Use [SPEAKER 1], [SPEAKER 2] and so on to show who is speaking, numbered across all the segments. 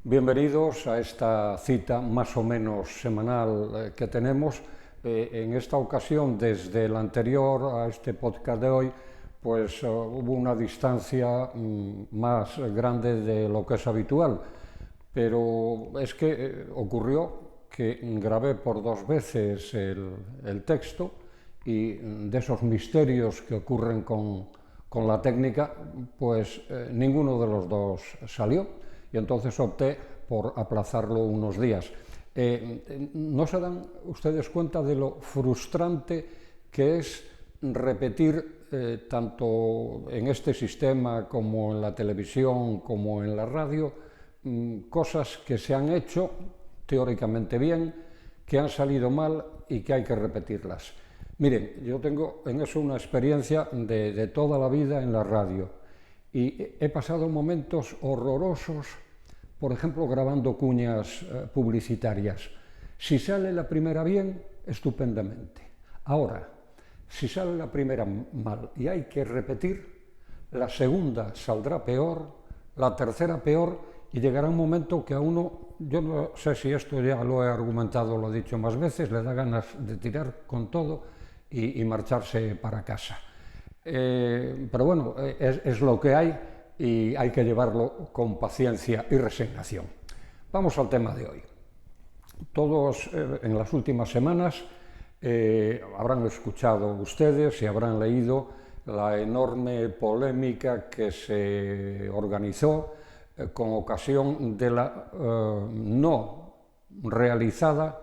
[SPEAKER 1] Bienvenidos a esta cita más o menos semanal que tenemos. En esta ocasión, desde el anterior a este podcast de hoy, pues hubo una distancia más grande de lo que es habitual, pero es que ocurrió que grabé por dos veces el texto y de esos misterios que ocurren con la técnica, pues ninguno de los dos salió. Y entonces opté por aplazarlo unos días. ¿No se dan ustedes cuenta de lo frustrante que es repetir tanto en este sistema como en la televisión como en la radio cosas que se han hecho teóricamente bien, que han salido mal y que hay que repetirlas? Miren, yo tengo en eso una experiencia de toda la vida en la radio. Y he pasado momentos horrorosos, por ejemplo, grabando cuñas publicitarias. Si sale la primera bien, estupendamente. Ahora, si sale la primera mal y hay que repetir, la segunda saldrá peor, la tercera peor, y llegará un momento que a uno, yo no sé si esto ya lo he argumentado, lo he dicho más veces, le da ganas de tirar con todo y marcharse para casa. Pero bueno, es lo que hay y hay que llevarlo con paciencia y resignación. Vamos al tema de hoy. Todos en las últimas semanas habrán escuchado ustedes y habrán leído la enorme polémica que se organizó con ocasión de la no realizada,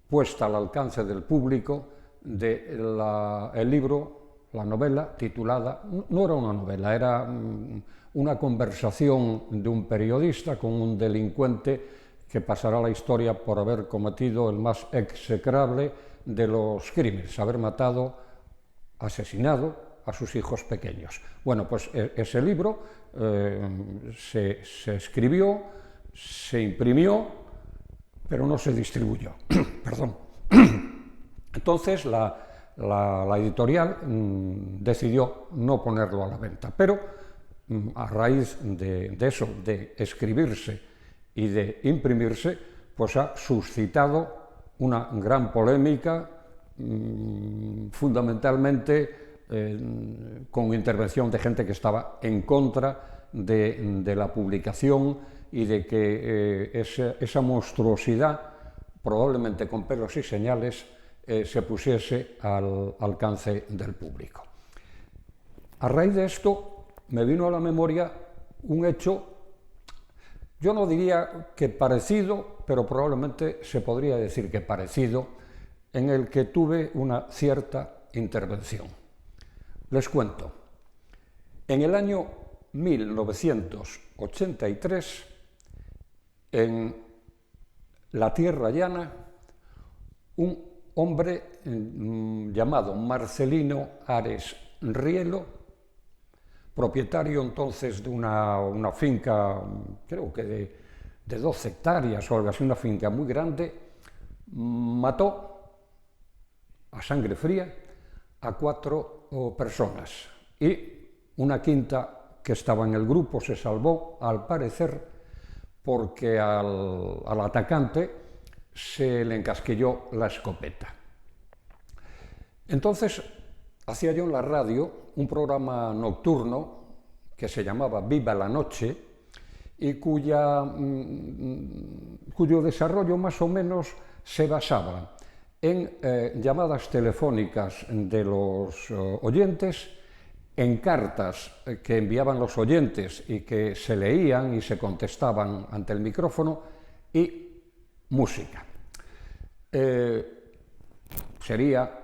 [SPEAKER 1] puesta al alcance del público, del libro, la novela titulada, no era una novela, era una conversación de un periodista con un delincuente que pasará a la historia por haber cometido el más execrable de los crímenes, haber matado, asesinado a sus hijos pequeños. Bueno, pues ese libro se escribió, se imprimió, pero no se distribuyó. Perdón. Entonces la editorial decidió no ponerlo a la venta, pero a raíz de eso, de escribirse y de imprimirse, pues ha suscitado una gran polémica, fundamentalmente con intervención de gente que estaba en contra de la publicación y de que esa monstruosidad, probablemente con pelos y señales, se pusiese al alcance del público. A raíz de esto me vino a la memoria un hecho, yo no diría que parecido, pero probablemente se podría decir que parecido, en el que tuve una cierta intervención. Les cuento. En el año 1983, en la Tierra Llana, un hombre llamado Marcelino Ares Rielo, propietario entonces de una finca, creo que de 12 hectáreas o algo así, una finca muy grande, mató a sangre fría a 4 personas y una quinta que estaba en el grupo se salvó, al parecer, porque al atacante se le encasquilló la escopeta. Entonces hacía yo en la radio un programa nocturno que se llamaba Viva la Noche y cuyo desarrollo más o menos se basaba en llamadas telefónicas de los oyentes, en cartas que enviaban los oyentes y que se leían y se contestaban ante el micrófono, y música. Sería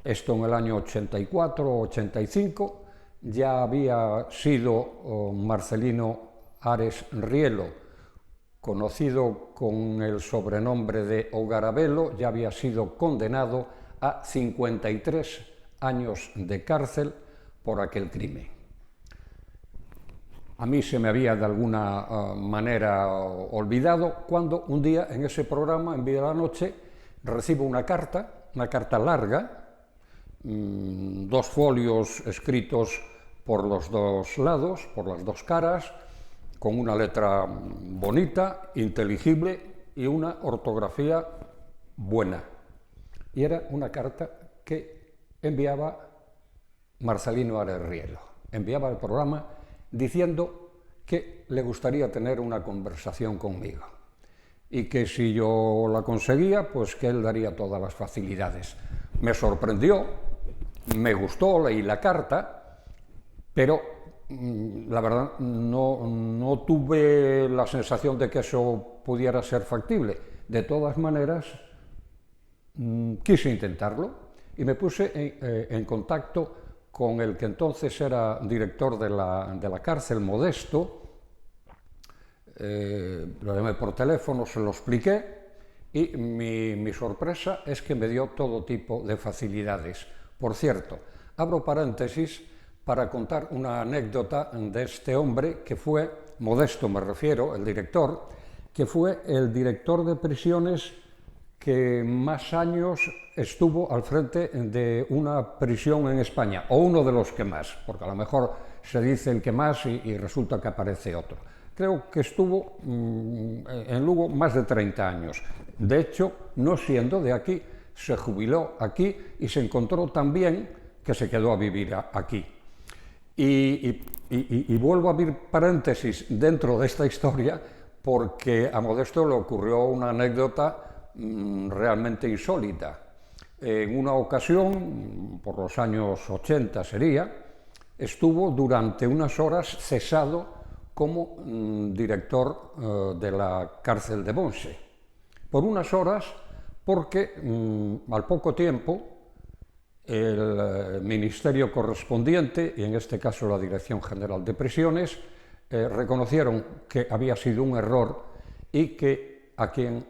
[SPEAKER 1] esto en el año 84 o 85, ya había sido Marcelino Ares Rielo, conocido con el sobrenombre de Ogarabelo, ya había sido condenado a 53 años de cárcel por aquel crimen. A mí se me había de alguna manera olvidado cuando un día en ese programa, en Viva la Noche, recibo una carta larga, 2 folios escritos por los dos lados, por las dos caras, con una letra bonita, inteligible y una ortografía buena. Y era una carta que enviaba Marcelino Ares-Rielo. Enviaba al programa diciendo que le gustaría tener una conversación conmigo y que si yo la conseguía, pues que él daría todas las facilidades. Me sorprendió, me gustó, leí la carta, pero la verdad no tuve la sensación de que eso pudiera ser factible. De todas maneras, quise intentarlo y me puse en contacto con el que entonces era director de la cárcel, Modesto. Lo llamé por teléfono, se lo expliqué y mi sorpresa es que me dio todo tipo de facilidades. Por cierto, abro paréntesis para contar una anécdota de este hombre que fue, Modesto me refiero, el director, que fue el director de prisiones que más años estuvo al frente de una prisión en España, o uno de los que más, porque a lo mejor se dice el que más y resulta que aparece otro. Creo que estuvo en Lugo más de 30 años. De hecho, no siendo de aquí, se jubiló aquí y se encontró tan bien que se quedó a vivir aquí. Y vuelvo a abrir paréntesis dentro de esta historia porque a Modesto le ocurrió una anécdota realmente insólita. En una ocasión, por los años 80 sería, estuvo durante unas horas cesado como director de la cárcel de Bonse. Por unas horas, porque al poco tiempo el ministerio correspondiente, y en este caso la Dirección General de Prisiones, reconocieron que había sido un error y que a quien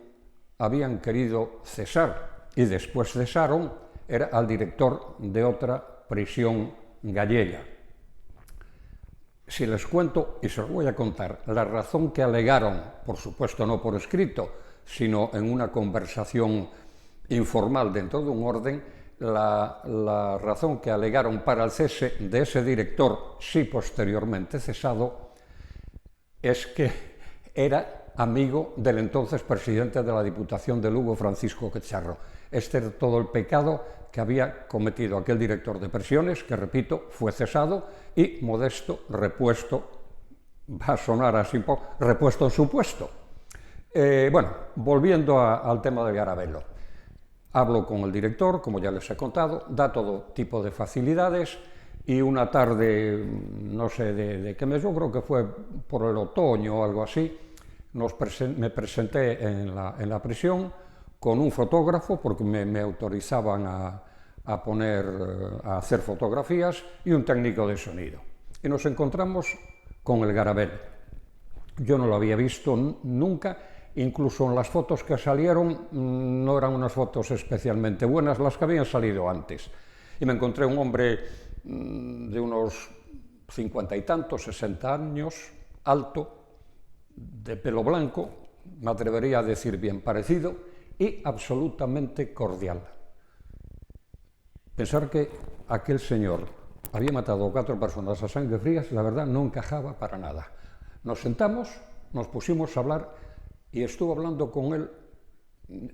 [SPEAKER 1] habían querido cesar y después cesaron era al director de otra prisión gallega. Si les cuento, y se lo voy a contar, la razón que alegaron, por supuesto no por escrito, sino en una conversación informal dentro de un orden, la razón que alegaron para el cese de ese director, sí posteriormente cesado, es que era amigo del entonces presidente de la Diputación de Lugo, Francisco Quecharro. Este era todo el pecado que había cometido aquel director de prisiones, que repito, fue cesado y Modesto repuesto, va a sonar así, repuesto en su puesto. Bueno, volviendo al tema del Garabelo. Hablo con el director, como ya les he contado, da todo tipo de facilidades y una tarde, no sé de qué mes, yo creo que fue por el otoño o algo así, me presenté en la prisión con un fotógrafo, porque me autorizaban a hacer fotografías, y un técnico de sonido. Y nos encontramos con el Garabelo. Yo no lo había visto nunca, incluso en las fotos que salieron no eran unas fotos especialmente buenas, las que habían salido antes. Y me encontré un hombre de unos 50 y tantos, 60 años, alto, de pelo blanco, me atrevería a decir bien parecido, y absolutamente cordial. Pensar que aquel señor había matado a 4 personas a sangre fría, la verdad no encajaba para nada. Nos sentamos, nos pusimos a hablar y estuve hablando con él.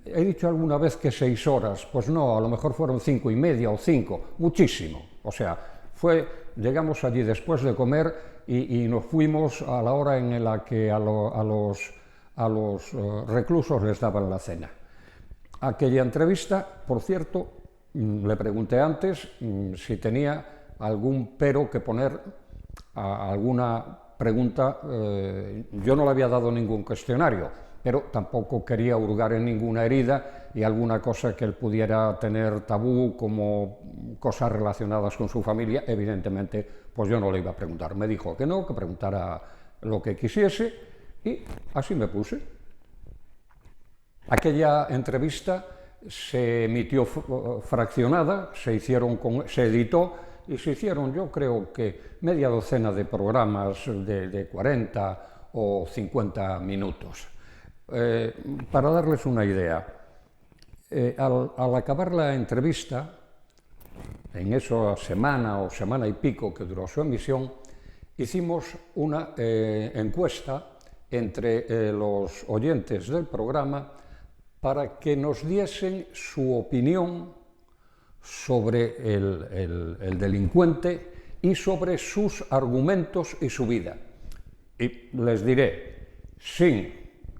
[SPEAKER 1] He dicho alguna vez que 6 horas, pues no, a lo mejor fueron 5 y media o 5, muchísimo. O sea, llegamos allí después de comer y nos fuimos a la hora en la que a los reclusos les daban la cena. Aquella entrevista, por cierto, le pregunté antes si tenía algún pero que poner a alguna pregunta. Yo no le había dado ningún cuestionario, pero tampoco quería hurgar en ninguna herida y alguna cosa que él pudiera tener tabú, como cosas relacionadas con su familia, evidentemente, pues yo no le iba a preguntar. Me dijo que no, que preguntara lo que quisiese, y así me puse. Aquella entrevista se emitió fraccionada, se editó y se hicieron, yo creo que media docena de programas de 40 o 50 minutos. Para darles una idea, al acabar la entrevista, en esa semana o semana y pico que duró su emisión, hicimos una encuesta entre los oyentes del programa para que nos diesen su opinión sobre el delincuente y sobre sus argumentos y su vida. Y les diré, sin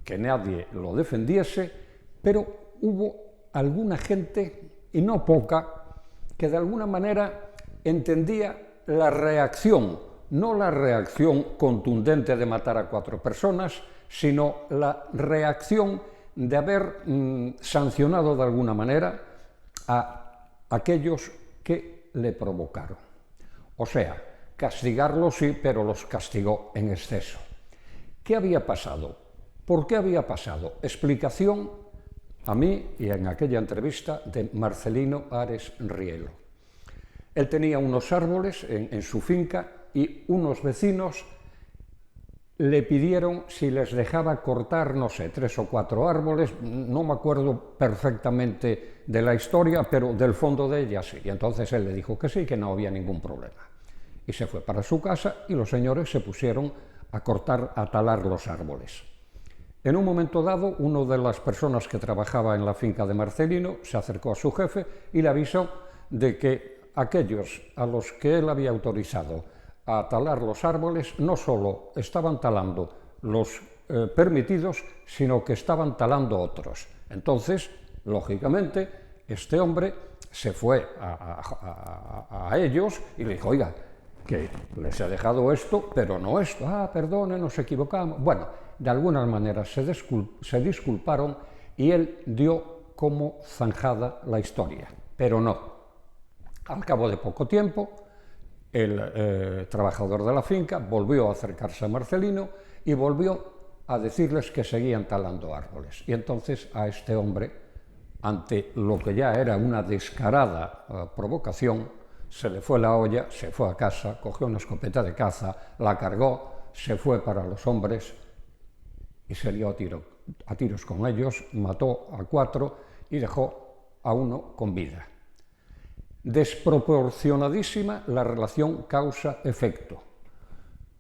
[SPEAKER 1] que nadie lo defendiese, pero hubo alguna gente, y no poca, que de alguna manera entendía la reacción, no la reacción contundente de matar a 4 personas, sino la reacción de haber sancionado de alguna manera a aquellos que le provocaron. O sea, castigarlos sí, pero los castigó en exceso. ¿Qué había pasado? ¿Por qué había pasado? Explicación a mí y en aquella entrevista de Marcelino Ares Rielo. Él tenía unos árboles en su finca y unos vecinos le pidieron si les dejaba cortar, no sé, 3 o 4 árboles, no me acuerdo perfectamente de la historia, pero del fondo de ella sí. Y entonces él le dijo que sí, que no había ningún problema. Y se fue para su casa y los señores se pusieron a cortar, a talar los árboles. En un momento dado, una de las personas que trabajaba en la finca de Marcelino se acercó a su jefe y le avisó de que aquellos a los que él había autorizado a talar los árboles no solo estaban talando los permitidos, sino que estaban talando otros. Entonces, lógicamente, este hombre se fue a ellos y le dijo, oiga, que les he dejado esto, pero no esto. Ah, perdone, nos equivocamos. Bueno, de alguna manera se disculparon y él dio como zanjada la historia, pero no. Al cabo de poco tiempo, el trabajador de la finca volvió a acercarse a Marcelino y volvió a decirles que seguían talando árboles. Y entonces a este hombre, ante lo que ya era una descarada provocación, se le fue la olla, se fue a casa, cogió una escopeta de caza, la cargó, se fue para los hombres y se lió a tiros con ellos, mató a 4 y dejó a 1 con vida. Desproporcionadísima la relación causa-efecto.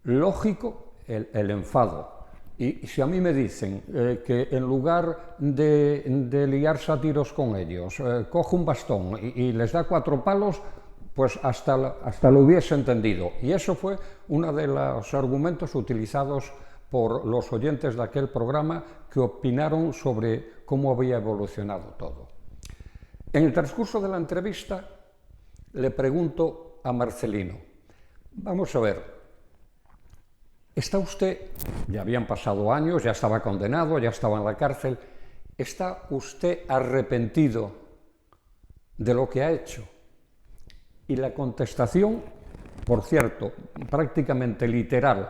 [SPEAKER 1] Lógico el enfado. Y si a mí me dicen que en lugar de liarse a tiros con ellos, coge un bastón y les da 4 palos, pues hasta lo hubiese entendido. Y eso fue uno de los argumentos utilizados por los oyentes de aquel programa que opinaron sobre cómo había evolucionado todo. En el transcurso de la entrevista le pregunto a Marcelino, vamos a ver, ¿está usted, ya habían pasado años, ya estaba condenado, ya estaba en la cárcel, ¿está usted arrepentido de lo que ha hecho? Y la contestación, por cierto, prácticamente literal,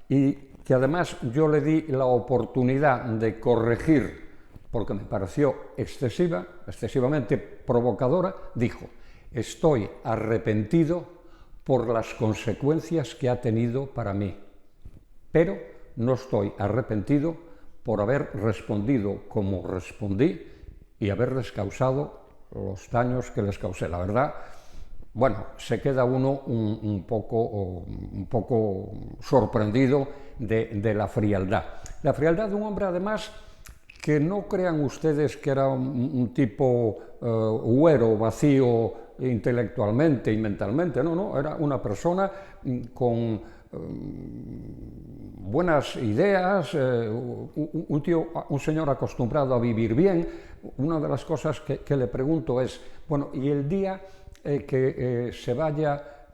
[SPEAKER 1] y que además yo le di la oportunidad de corregir, porque me pareció excesivamente provocadora, dijo, estoy arrepentido por las consecuencias que ha tenido para mí, pero no estoy arrepentido por haber respondido como respondí y haberles causado los daños que les causé. La verdad, bueno, se queda uno un poco sorprendido de la frialdad. La frialdad de un hombre, además, que no crean ustedes que era un tipo huero, vacío intelectualmente y mentalmente, no, era una persona con buenas ideas, un señor acostumbrado a vivir bien. Una de las cosas que le pregunto es, bueno, ¿y el día que se vaya,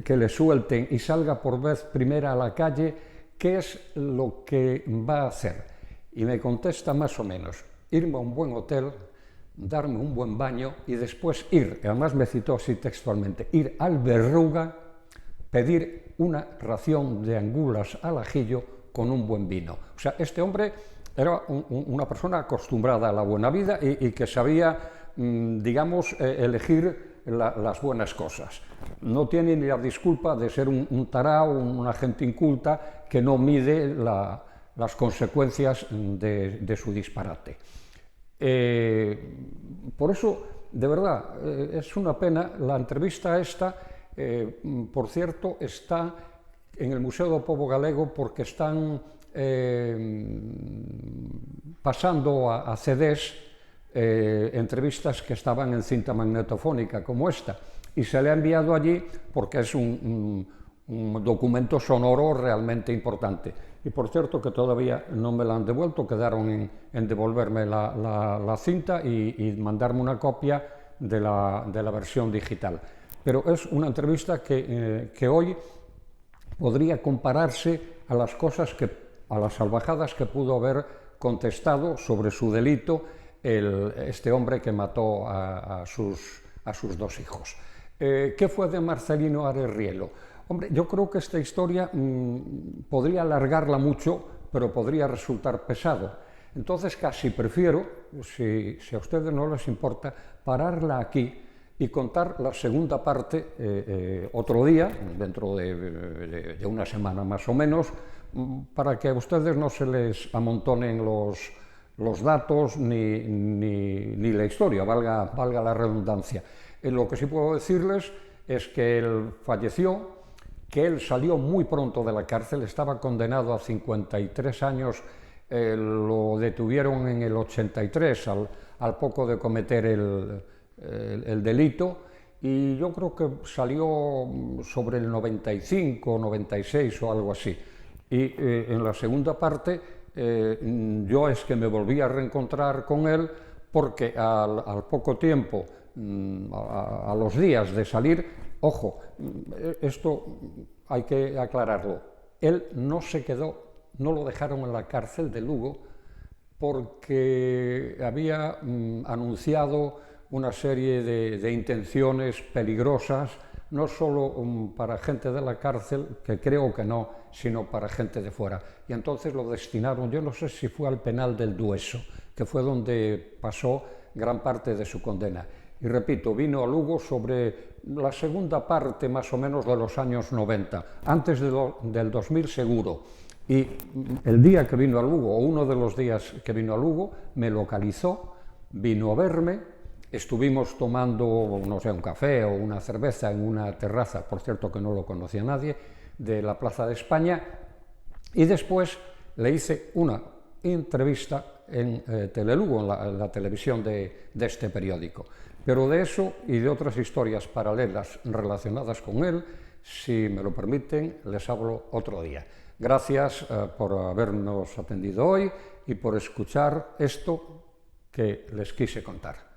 [SPEAKER 1] que le suelten y salga por vez primera a la calle, qué es lo que va a hacer? Y me contesta más o menos, irme a un buen hotel, darme un buen baño y después ir, además me citó así textualmente, ir al Berruga, pedir una ración de angulas al ajillo con un buen vino. O sea, este hombre era una persona acostumbrada a la buena vida y que sabía, digamos, elegir las buenas cosas. No tiene ni la disculpa de ser un tarao, una gente inculta que no mide las consecuencias de su disparate. Por eso, de verdad, es una pena la entrevista esta, por cierto, está en el Museo do Pobo Galego porque están pasando a CDs entrevistas que estaban en cinta magnetofónica como esta, y se le ha enviado allí porque es un documento sonoro realmente importante. Y por cierto que todavía no me la han devuelto, quedaron en devolverme la cinta y mandarme una copia de la versión digital. Pero es una entrevista que hoy podría compararse a las cosas a las salvajadas que pudo haber contestado sobre su delito este hombre que mató a sus dos hijos. ¿Qué fue de Marcelino Ares Rielo? Hombre, yo creo que esta historia podría alargarla mucho, pero podría resultar pesado. Entonces casi prefiero, si a ustedes no les importa, pararla aquí y contar la segunda parte otro día, dentro de una semana más o menos, para que a ustedes no se les amontonen los datos ni la historia, valga la redundancia. Lo que sí puedo decirles es que él falleció, que él salió muy pronto de la cárcel, estaba condenado a 53 años, lo detuvieron en el 83, al poco de cometer el delito, y yo creo que salió sobre el 95, 96 o algo así. Y en la segunda parte yo es que me volví a reencontrar con él porque al poco tiempo, a los días de salir, ojo, esto hay que aclararlo, él no se quedó, no lo dejaron en la cárcel de Lugo porque había anunciado una serie de intenciones peligrosas, no solo para gente de la cárcel, que creo que no, sino para gente de fuera. Y entonces lo destinaron, yo no sé si fue al penal del Dueso, que fue donde pasó gran parte de su condena. Y repito, vino a Lugo sobre la segunda parte más o menos de los años 90, antes del 2000 seguro. Y el día que vino a Lugo, o uno de los días que vino a Lugo, me localizó, vino a verme, estuvimos tomando, no sé, un café o una cerveza en una terraza, por cierto que no lo conocía nadie, de la Plaza de España, y después le hice una entrevista en Telelugo, en la televisión de este periódico. Pero de eso y de otras historias paralelas relacionadas con él, si me lo permiten, les hablo otro día. Gracias por habernos atendido hoy y por escuchar esto que les quise contar.